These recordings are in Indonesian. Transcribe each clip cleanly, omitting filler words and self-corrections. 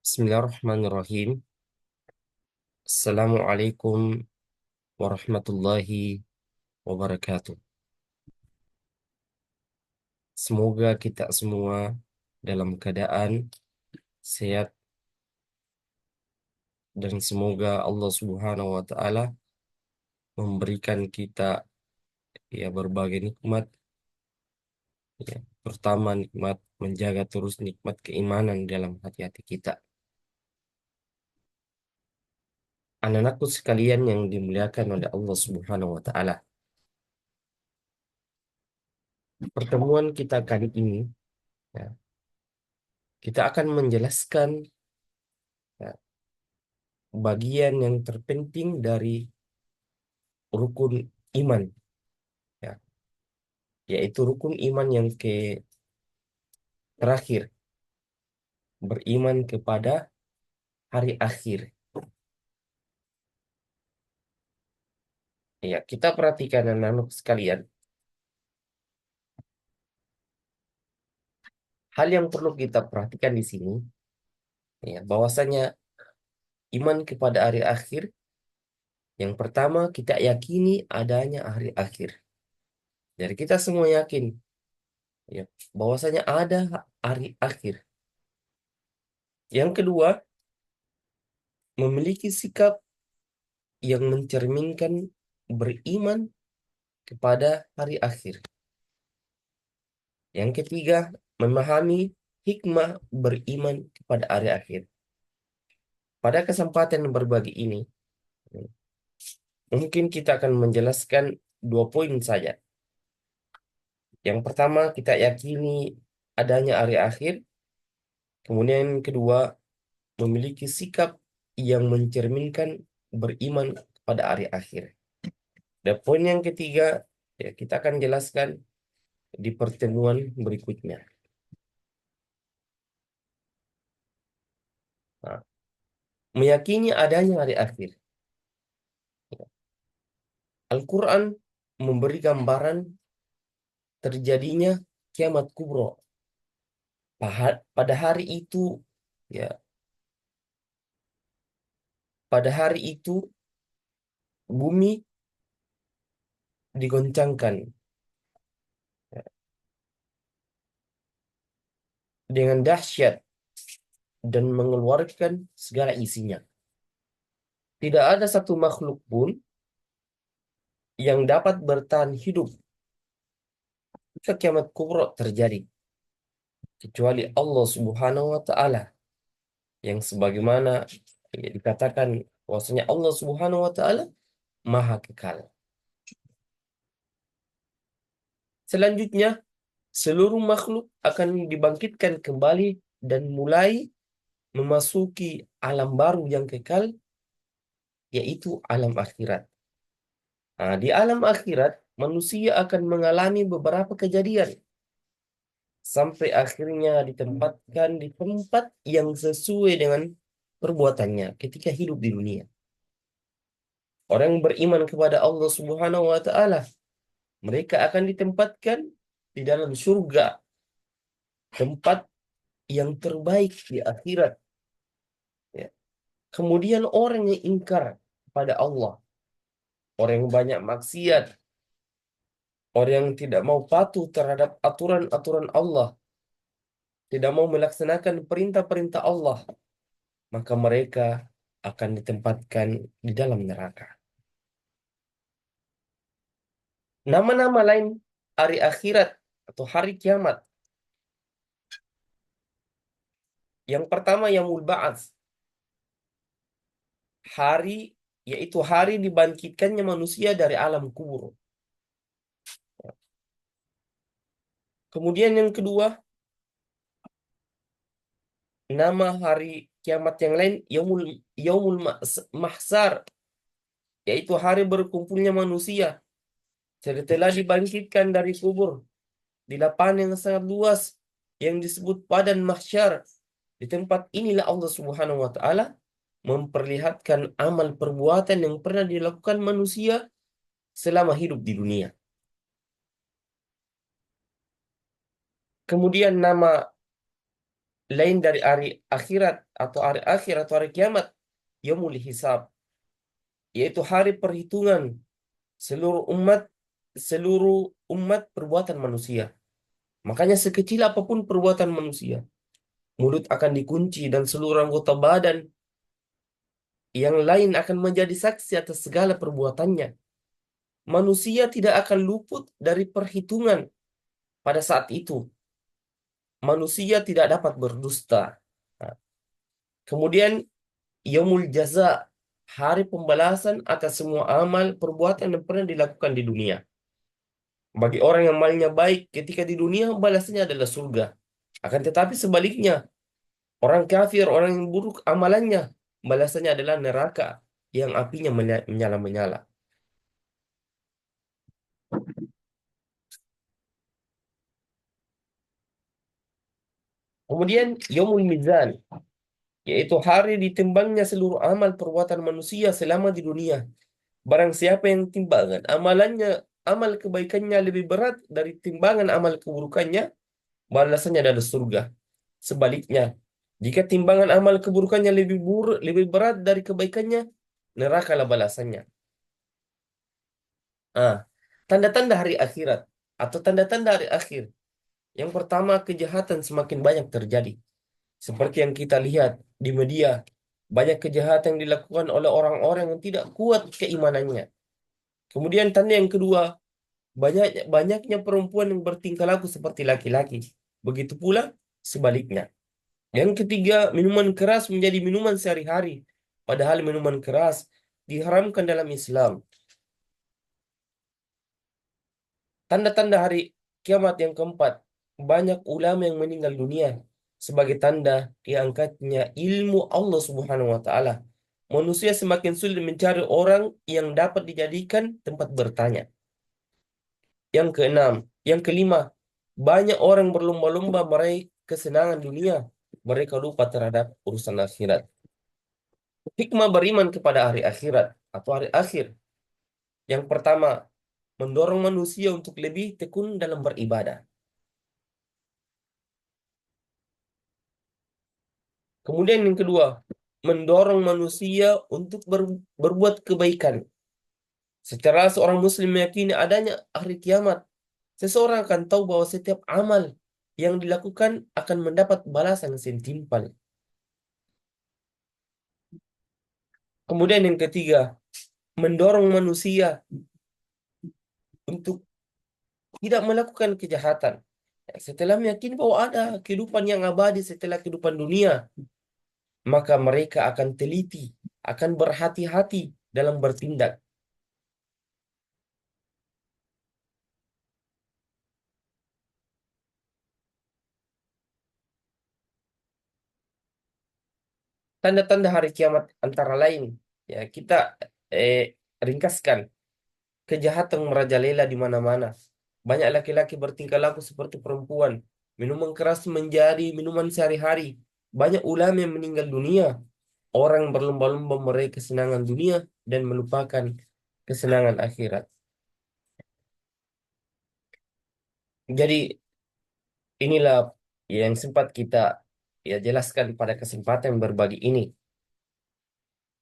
Bismillahirrahmanirrahim. Assalamualaikum warahmatullahi wabarakatuh. Semoga kita semua dalam keadaan sehat dan semoga Allah Subhanahu wa taala memberikan kita berbagai nikmat, terutama nikmat menjaga terus nikmat keimanan dalam hati-hati kita. Anak-anakku sekalian yang dimuliakan oleh Allah Subhanahu wa taala. Pertemuan kita kali ini, ya, kita akan menjelaskan, ya, bagian yang terpenting dari rukun iman, ya, yaitu rukun iman yang terakhir, beriman kepada hari akhir. Ya, kita perhatikan anak-anak sekalian, hal yang perlu kita perhatikan di sini, ya, bahwasanya iman kepada hari akhir, yang pertama kita yakini adanya hari akhir. Jadi kita semua yakin, ya, bahwasanya ada hari akhir. Yang kedua, memiliki sikap yang mencerminkan beriman kepada hari akhir. Yang ketiga, memahami hikmah beriman kepada hari akhir. Pada kesempatan berbagi ini, mungkin kita akan menjelaskan 2 poin saja. Yang pertama, kita yakini adanya hari akhir. Kemudian yang kedua, memiliki sikap yang mencerminkan beriman kepada hari akhir. Dan poin yang ketiga, ya, kita akan jelaskan di pertemuan berikutnya. Nah, meyakini adanya hari akhir. Al-Quran memberi gambaran terjadinya kiamat kubro. Pada hari itu, ya, pada hari itu bumi digoncangkan, ya, dengan dahsyat dan mengeluarkan segala isinya. Tidak ada satu makhluk pun yang dapat bertahan hidup jika kiamat kubro terjadi, kecuali Allah Subhanahu wa taala, yang sebagaimana, ya, dikatakan bahwasanya Allah Subhanahu wa taala Maha Kekal. Selanjutnya, seluruh makhluk akan dibangkitkan kembali dan mulai memasuki alam baru yang kekal, yaitu alam akhirat. Nah, di alam akhirat, manusia akan mengalami beberapa kejadian sampai akhirnya ditempatkan di tempat yang sesuai dengan perbuatannya ketika hidup di dunia. Orang yang beriman kepada Allah Subhanahu wa taala, mereka akan ditempatkan di dalam surga, tempat yang terbaik di akhirat. Ya. Kemudian orang yang ingkar pada Allah, orang yang banyak maksiat, orang yang tidak mau patuh terhadap aturan-aturan Allah, tidak mau melaksanakan perintah-perintah Allah, maka mereka akan ditempatkan di dalam neraka. Nama-nama lain hari akhirat atau hari kiamat. Yang pertama, Yaumul Ba'ats, hari, yaitu hari dibangkitkannya manusia dari alam kubur. Kemudian yang kedua, nama hari kiamat yang lain, Yaumul Mahsar, yaitu hari berkumpulnya manusia setelah dibangkitkan dari kubur di lapangan yang sangat luas yang disebut Padang Mahsyar. Di tempat inilah Allah Subhanahu wa taala memperlihatkan amal perbuatan yang pernah dilakukan manusia selama hidup di dunia. Kemudian nama lain dari hari akhirat atau hari akhir atau hari kiamat, yaumul hisab, yaitu hari perhitungan seluruh umat seluruh umat perbuatan manusia. Makanya sekecil apapun perbuatan manusia, mulut akan dikunci dan seluruh anggota badan yang lain akan menjadi saksi atas segala perbuatannya. Manusia tidak akan luput dari perhitungan pada saat itu. Manusia tidak dapat berdusta. Nah, kemudian yaumul jaza, hari pembalasan atas semua amal perbuatan yang pernah dilakukan di dunia. Bagi orang yang amalnya baik ketika di dunia, balasannya adalah surga. Akan tetapi sebaliknya, orang kafir, orang yang buruk amalannya, balasannya adalah neraka yang apinya menyala-menyala. Kemudian yaumul mizan, yaitu hari ditimbangnya seluruh amal perbuatan manusia selama di dunia. Barang siapa yang timbangan amalannya, amal kebaikannya lebih berat dari timbangan amal keburukannya, balasannya adalah surga. Sebaliknya, jika timbangan amal keburukannya lebih berat dari kebaikannya, nerakalah balasannya. Ah, tanda-tanda hari akhirat atau tanda-tanda hari akhir. Yang pertama, kejahatan semakin banyak terjadi. Seperti yang kita lihat di media, banyak kejahatan yang dilakukan oleh orang-orang yang tidak kuat keimanannya. Kemudian tanda yang kedua, banyaknya perempuan yang bertingkah laku seperti laki-laki. Begitu pula sebaliknya. Yang ketiga, minuman keras menjadi minuman sehari-hari. Padahal minuman keras diharamkan dalam Islam. Tanda-tanda hari kiamat yang keempat, banyak ulama yang meninggal dunia sebagai tanda diangkatnya ilmu Allah Subhanahu wa taala. Manusia semakin sulit mencari orang yang dapat dijadikan tempat bertanya. Yang keenam, yang kelima, banyak orang berlomba-lomba meraih kesenangan dunia. Mereka lupa terhadap urusan akhirat. Hikmah beriman kepada hari akhirat atau hari akhir. Yang pertama, mendorong manusia untuk lebih tekun dalam beribadah. Kemudian yang kedua, mendorong manusia untuk berbuat kebaikan. Secara seorang muslim meyakini adanya hari kiamat, seseorang akan tahu bahwa setiap amal yang dilakukan akan mendapat balasan setimpal. Kemudian yang ketiga, mendorong manusia untuk tidak melakukan kejahatan. Setelah meyakini bahwa ada kehidupan yang abadi setelah kehidupan dunia, maka mereka akan teliti, akan berhati-hati dalam bertindak. Tanda-tanda hari kiamat antara lain, ya kita eh, ringkaskan, kejahatan merajalela di mana-mana. Banyak laki-laki bertingkah laku seperti perempuan. Minuman keras menjadi minuman sehari-hari. Banyak ulama yang meninggal dunia. Orang berlomba-lomba meraih kesenangan dunia dan melupakan kesenangan akhirat. Jadi inilah yang sempat kita ya jelaskan pada kesempatan berbagi ini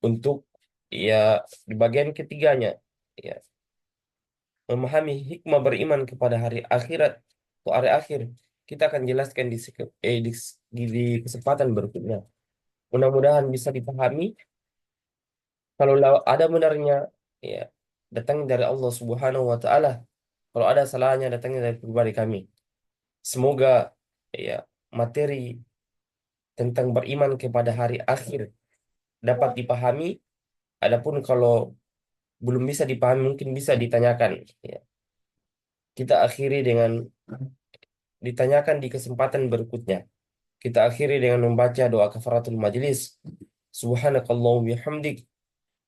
untuk ya di bagian ketiganya, ya memahami hikmah beriman kepada hari akhirat atau hari akhir, kita akan jelaskan di kesempatan berikutnya. Mudah-mudahan bisa dipahami. Kalau ada benarnya, ya datang dari Allah Subhanahu wa taala. Kalau ada salahnya, datangnya dari pribadi kami. Semoga ya materi tentang beriman kepada hari akhir dapat dipahami. Adapun kalau belum bisa dipahami, mungkin bisa ditanyakan. Ya. Kita akhiri dengan ditanyakan di kesempatan berikutnya. Kita akhiri dengan membaca doa kafaratul majlis. Subhanakallahu bihamdik.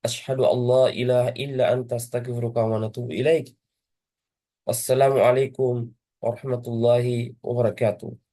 Asyhadu an la ilaha illa anta astaghfiruka wa atubu ilaik. Wassalamualaikum warahmatullahi wabarakatuh.